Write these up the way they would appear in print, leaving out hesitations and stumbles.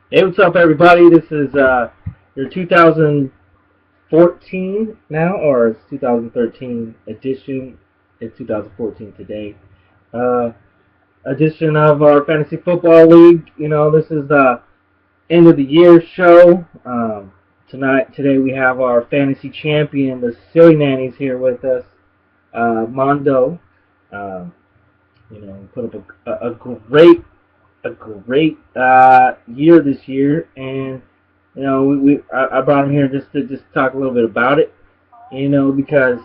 Hey, what's up, everybody? This is your 2014 now, or it's 2013 edition. It's 2014 today. Uh, Edition of our fantasy football league. This is the end of the year show. Today we have our fantasy champion, the Silly Nannies, here with us. Mondo. Um, put up a great year this year, and I brought him here just to talk a little bit about it. Because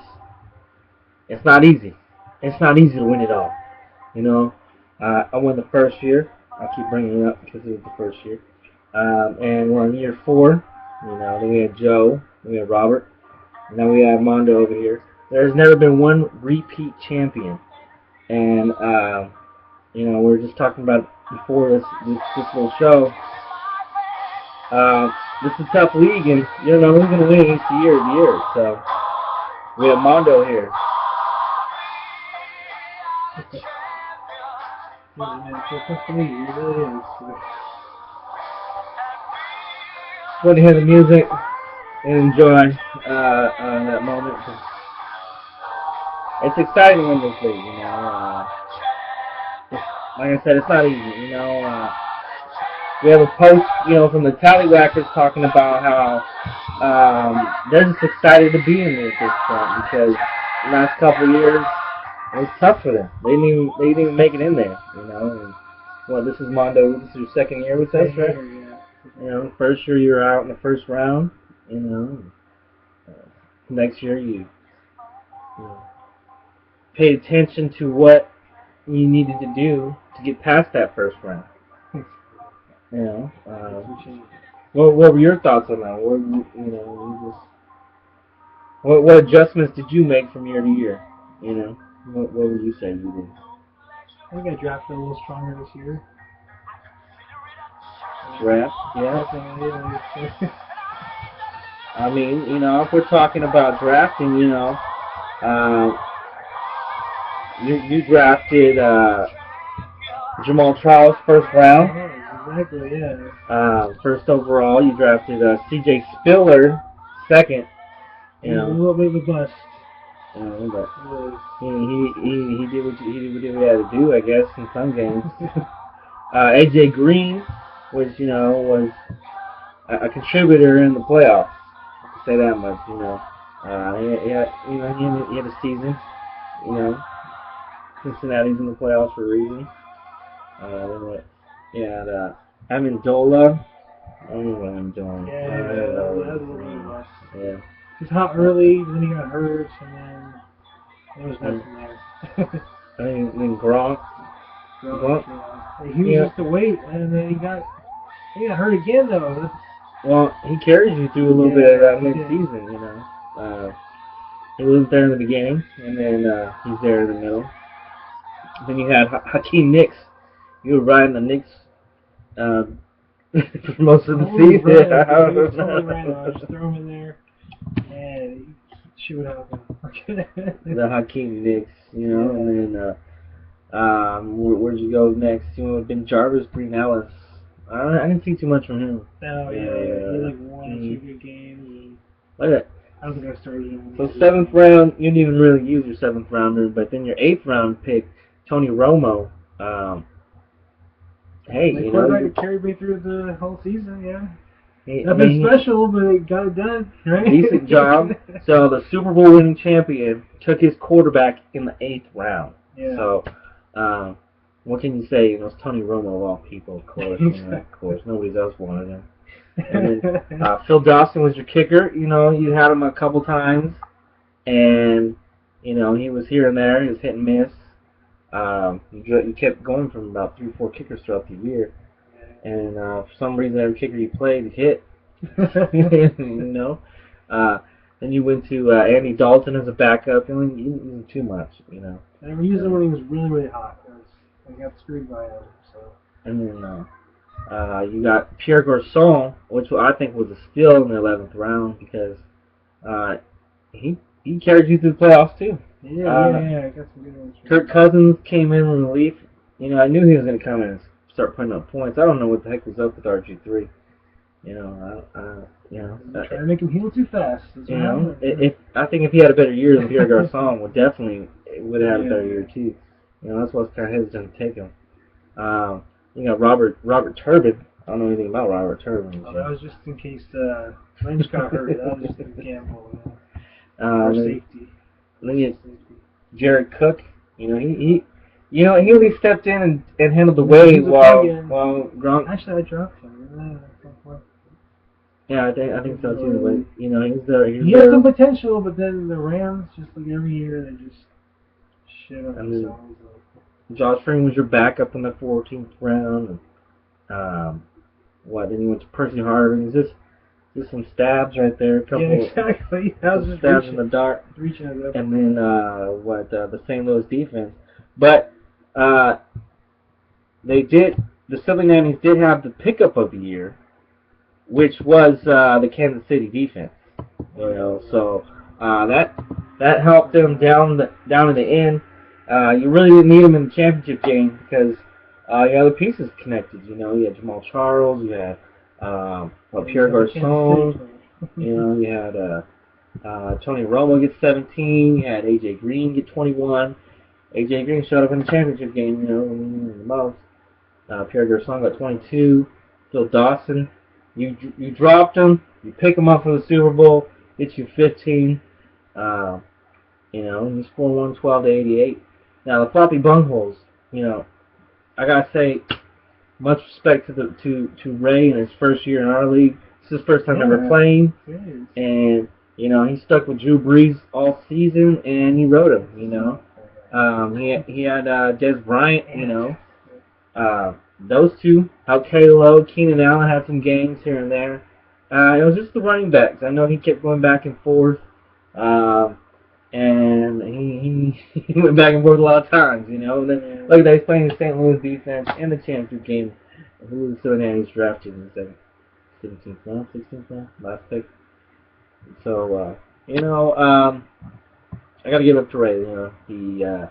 it's not easy. It's not easy to win it all. You know, I won the first year. I keep bringing it up because it was the first year, and we're on year 4. Then we had Joe, then we had Robert, and now we have Mondo over here. There's never been one repeat champion, and we were just talking about it before this little show. This is a tough league, and you don't know who's going to win each year to year. So we have Mondo here. Want to hear the music and enjoy that moment. It's exciting in this league, like I said, it's not easy, We have a post, from the Tallywhackers talking about how they're just excited to be in there at this point because the last couple of years it was tough for them. They didn't even make it in there, And, this is Mondo. This is your second year with us, right? First year you were out in the first round. Next year you paid attention to what you needed to do to get past that first round. What were your thoughts on that? What adjustments did you make from year to year? What would you say you did? I think I drafted a little stronger this year. Draft, yeah. I mean, if we're talking about drafting, you drafted Jamal Charles first round. Exactly, yeah. First overall, you drafted C.J. Spiller second. A little bit of a bust. But he did what he had to do, I guess, in some games. A.J. Green was a contributor in the playoffs. I can say that much. He had a season. Cincinnati's in the playoffs for a reason. Amendola. I don't know what I'm doing. That was a little bit of a bust. Yeah. He's hot early, then he got hurt, and then there was nothing there. Then Gronk. He was just a wait, and then he got hurt again though. Well, he carries you through a little bit of that mid-season, He wasn't there in the beginning, and then he's there in the middle. Then you had Hakeem Nicks. You were riding the Knicks for most of the season. Just throw him in there, and she would have the Hakeem Nicks, and then where'd you go next? Ben Jarvis, Green Ellis. I didn't see too much from him. Oh, yeah. He had like 1 or 2 good games. Look at that. I don't think I started him. So 7th round, you didn't even really use your 7th rounder, but then your 8th round pick, Tony Romo. The quarterback carried me through the whole season, yeah. Nothing special, but it got it done, right? Decent job. So the Super Bowl winning champion took his quarterback in the 8th round. Yeah. So, what can you say? It's Tony Romo of all people, of course. Of course, nobody else wanted him. And then, Phil Dawson was your kicker. You had him a couple times, and he was here and there. He was hit and miss. You kept going from about 3 or 4 kickers throughout the year, and for some reason, every kicker you played hit. Then you went to Andy Dalton as a backup. You didn't use him too much, And we used him when he was really, really hot. I got screwed by him. So. And then you got Pierre Garçon, which I think was a steal in the 11th round because he carried you through the playoffs too. Yeah, I got some good ones. Kirk Cousins came in relief. I knew he was going to come in as start putting up points. I don't know what the heck was up with RG3. You know, trying to make him heal too fast. You know, if I think if he had a better year than Pierre Garçon, would have had a better year too. You know, that's why I was kind of hesitant to take him. You know, Robert Turbin. I don't know anything about Robert Turbin. Oh, that was just in case Lynch got hurt. That was just a gamble. For safety. Then you Jared Cook. You know, he he only stepped in and handled the wave while Gronk. Actually, I dropped him. Yeah, I think so too. But you know, he has some potential, but then the Rams, just like every year, they just shit up themselves. Josh Freeman was your backup in the 14th round. And, then he went to Percy Harvin. Just some stabs right there. A couple, exactly. That was just stabs in the dark. Reaching at that. And then the St. Louis defense. But the 79ers did have the pickup of the year, which was the Kansas City defense. You know, so that helped them down in the end. You really didn't need them in the championship game because you had the pieces connected. You know, you had Jamal Charles, you had Pierre Garçon, you know, you had Tony Romo get 17, you had AJ Green get 21. AJ Green showed up in the championship game, you know, the most. Pierre Garçon got 22. Phil Dawson, you dropped him, you pick him up for the Super Bowl, gets you 15. You know, and you score 112 to 88. Now the floppy bungholes, you know, I gotta say, much respect to Ray in his first year in our league. It's his first time ever playing, and you know he stuck with Drew Brees all season, and he rode him. You know, he had Des Bryant. You know, those two. Keenan Allen had some games here and there. It was just the running backs. I know he kept going back and forth. And he went back and forth a lot of times, you know. And then, look, he's playing the St. Louis defense in the championship game. Who was the 79ers drafted in the 17th round, 16th round, last pick. So, you know, I got to give it up to Ray. You know,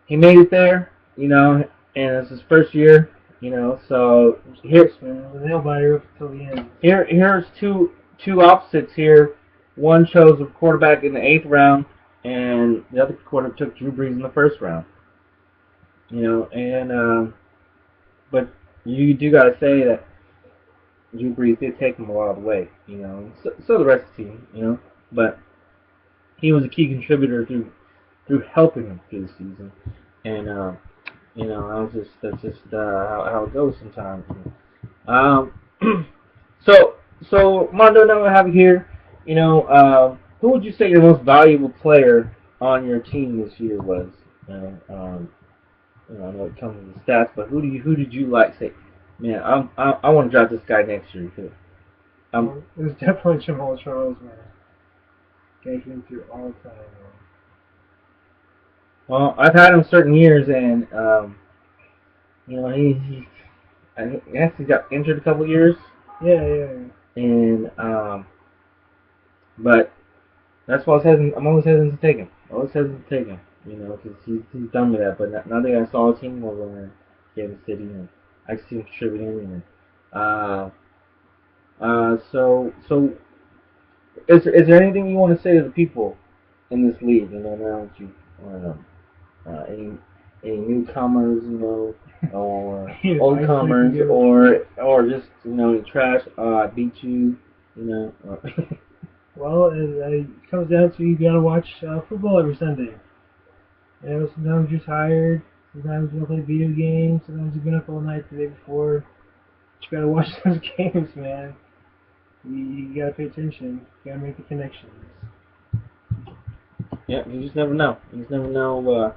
he made it there, you know, and it's his first year, you know. So here's nail biter until the end. Here's two opposites here. One chose a quarterback in the 8th round, and the other quarterback took Drew Brees in the 1st round. You know, and but you do gotta say that Drew Brees did take him a lot of the way. You know, so the rest of the team. You know, but he was a key contributor through helping him through the season, and you know, that's just how it goes sometimes. So Mondo, now we have here. You know, who would you say your most valuable player on your team this year was? You know, I know it comes with the stats, but who did you like? Say, man, I want to draft this guy next year. It was definitely Jamal Charles, man. Guy came through all the time, man. Well, I've had him certain years, and you know, I guess he got injured a couple years. Yeah. And but that's why I'm always hesitant to take him. You know, because he's done with that. But now that I saw his team over in Kansas City, and I see him contributing, and so is there anything you want to say to the people in this league? You know, now that you any newcomers, you know, or old comers, or just, you know, any trash? Beat you, you know. Well, it comes down to you gotta watch football every Sunday. You know, sometimes you're tired, sometimes you play video games, sometimes you've been up all night the day before. You gotta watch those games, man. You gotta pay attention. You gotta make the connections. Yeah, you just never know. You just never know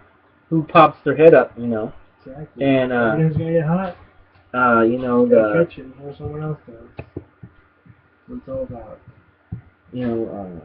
who pops their head up, you know. Exactly. And everything's gonna get hot. You know, you gotta catch it before someone else does. That's what it's all about. You know,